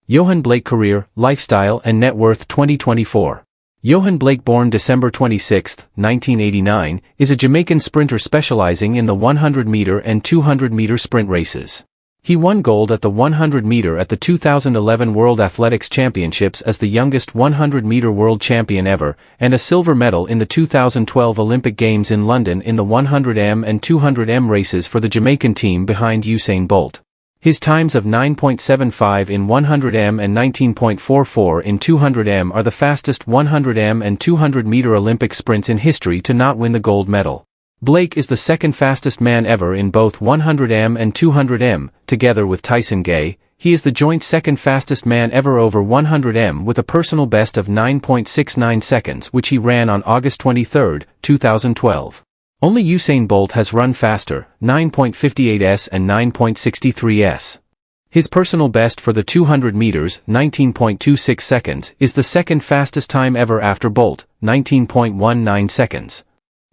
Yohan Blake Career, Lifestyle and Net Worth 2024. Yohan Blake, born December 26, 1989, is a Jamaican sprinter specializing in the 100-meter and 200-meter sprint races. He won gold at the 100-meter at the 2011 World Athletics Championships as the youngest 100-meter world champion ever, and a silver medal in the 2012 Olympic Games in London in the 100m and 200m races for the Jamaican team behind Usain Bolt. His times of 9.75 in 100m and 19.44 in 200m are the fastest 100m and 200-meter Olympic sprints in history to not win the gold medal. Blake is the second fastest man ever in both 100m and 200m, together with Tyson Gay. He is the joint second fastest man ever over 100m with a personal best of 9.69 seconds, which he ran on August 23, 2012. Only Usain Bolt has run faster, 9.58s and 9.63s. His personal best for the 200 meters, 19.26 seconds, is the second fastest time ever after Bolt, 19.19 seconds.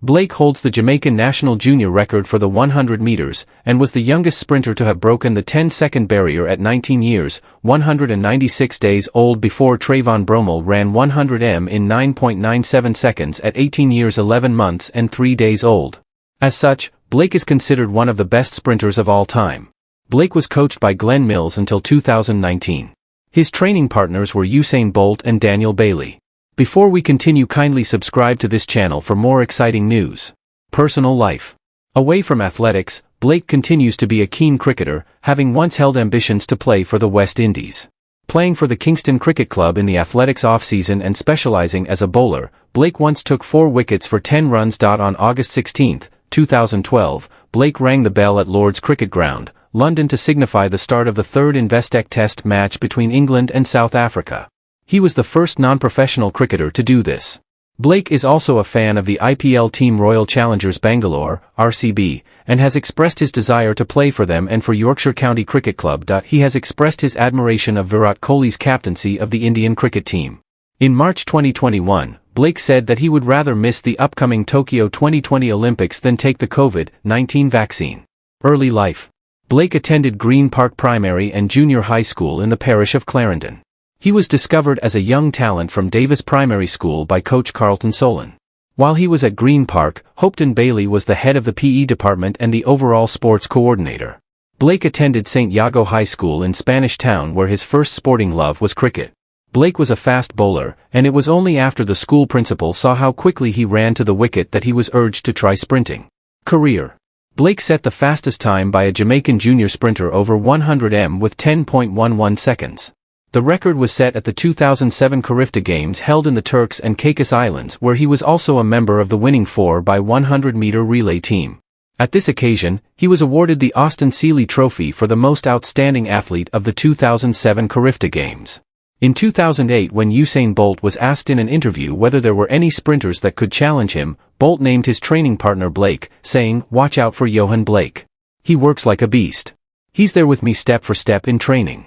Blake holds the Jamaican national junior record for the 100 meters, and was the youngest sprinter to have broken the 10-second barrier at 19 years, 196 days old before Trayvon Bromell ran 100m in 9.97 seconds at 18 years 11 months and 3 days old. As such, Blake is considered one of the best sprinters of all time. Blake was coached by Glenn Mills until 2019. His training partners were Usain Bolt and Daniel Bailey. Before we continue, kindly subscribe to this channel for more exciting news. Personal life. Away from athletics, Blake continues to be a keen cricketer, having once held ambitions to play for the West Indies. Playing for the Kingston Cricket Club in the athletics off-season and specialising as a bowler, Blake once took 4 wickets for 10 runs. On August 16, 2012, Blake rang the bell at Lord's Cricket Ground, London to signify the start of the third Investec Test match between England and South Africa. He was the first non-professional cricketer to do this. Blake is also a fan of the IPL team Royal Challengers Bangalore, RCB, and has expressed his desire to play for them and for Yorkshire County Cricket Club. He has expressed his admiration of Virat Kohli's captaincy of the Indian cricket team. In March 2021, Blake said that he would rather miss the upcoming Tokyo 2020 Olympics than take the COVID-19 vaccine. Early life. Blake attended Green Park Primary and Junior High School in the parish of Clarendon. He was discovered as a young talent from Davis Primary School by coach Carlton Solon. While he was at Green Park, Hopton Bailey was the head of the PE department and the overall sports coordinator. Blake attended St. Iago High School in Spanish Town, where his first sporting love was cricket. Blake was a fast bowler, and it was only after the school principal saw how quickly he ran to the wicket that he was urged to try sprinting. Career. Blake set the fastest time by a Jamaican junior sprinter over 100m with 10.11 seconds. The record was set at the 2007 Carifta Games held in the Turks and Caicos Islands, where he was also a member of the winning 4x100-meter relay team. At this occasion, he was awarded the Austin Seeley Trophy for the most outstanding athlete of the 2007 Carifta Games. In 2008, when Usain Bolt was asked in an interview whether there were any sprinters that could challenge him, Bolt named his training partner Blake, saying, "Watch out for Yohan Blake. He works like a beast. He's there with me step for step in training."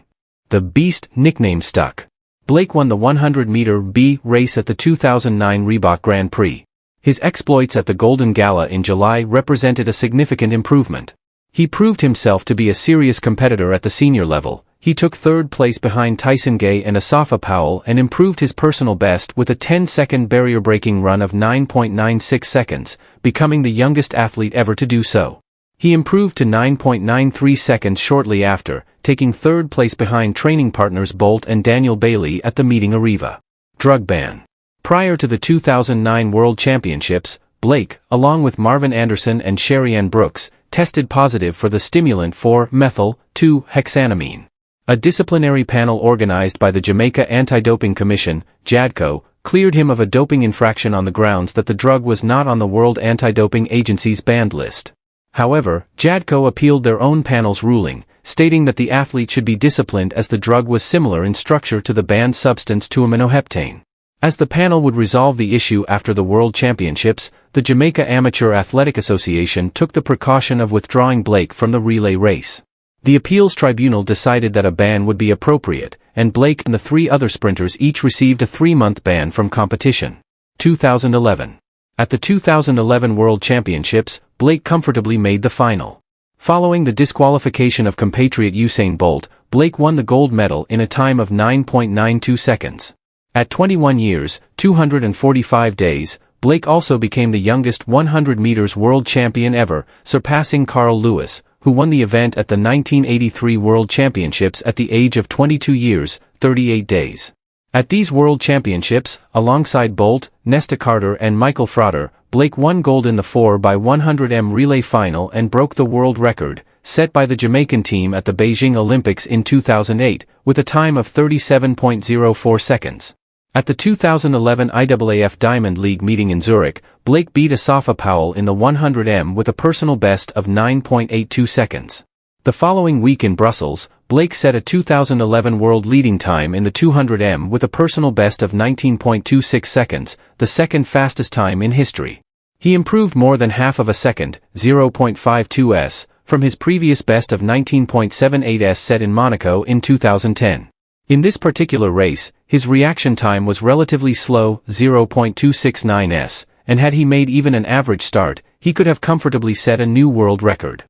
The Beast nickname stuck. Blake won the 100-meter B race at the 2009 Reebok Grand Prix. His exploits at the Golden Gala in July represented a significant improvement. He proved himself to be a serious competitor at the senior level. He took third place behind Tyson Gay and Asafa Powell and improved his personal best with a 10-second barrier-breaking run of 9.96 seconds, becoming the youngest athlete ever to do so. He improved to 9.93 seconds shortly after, taking third place behind training partners Bolt and Daniel Bailey at the meeting Arriva. Drug ban. Prior to the 2009 World Championships, Blake, along with Marvin Anderson and Sherry-Ann Brooks, tested positive for the stimulant 4-methyl-2-hexanamine. A disciplinary panel organized by the Jamaica Anti-Doping Commission, JADCO, cleared him of a doping infraction on the grounds that the drug was not on the World Anti-Doping Agency's banned list. However, JADCO appealed their own panel's ruling, stating that the athlete should be disciplined as the drug was similar in structure to the banned substance tuaminoheptane. As the panel would resolve the issue after the World Championships, the Jamaica Amateur Athletic Association took the precaution of withdrawing Blake from the relay race. The appeals tribunal decided that a ban would be appropriate, and Blake and the 3 other sprinters each received a 3-month ban from competition. 2011. At the 2011 World Championships, Blake comfortably made the final. Following the disqualification of compatriot Usain Bolt, Blake won the gold medal in a time of 9.92 seconds. At 21 years, 245 days, Blake also became the youngest 100 meters world champion ever, surpassing Carl Lewis, who won the event at the 1983 World Championships at the age of 22 years, 38 days. At these World Championships, alongside Bolt, Nesta Carter and Michael Frater, Blake won gold in the 4x100m relay final and broke the world record, set by the Jamaican team at the Beijing Olympics in 2008, with a time of 37.04 seconds. At the 2011 IAAF Diamond League meeting in Zurich, Blake beat Asafa Powell in the 100m with a personal best of 9.82 seconds. The following week in Brussels, Blake set a 2011 world leading time in the 200m with a personal best of 19.26 seconds, the second fastest time in history. He improved more than half of a second, 0.52s, from his previous best of 19.78s set in Monaco in 2010. In this particular race, his reaction time was relatively slow, 0.269s, and had he made even an average start, he could have comfortably set a new world record.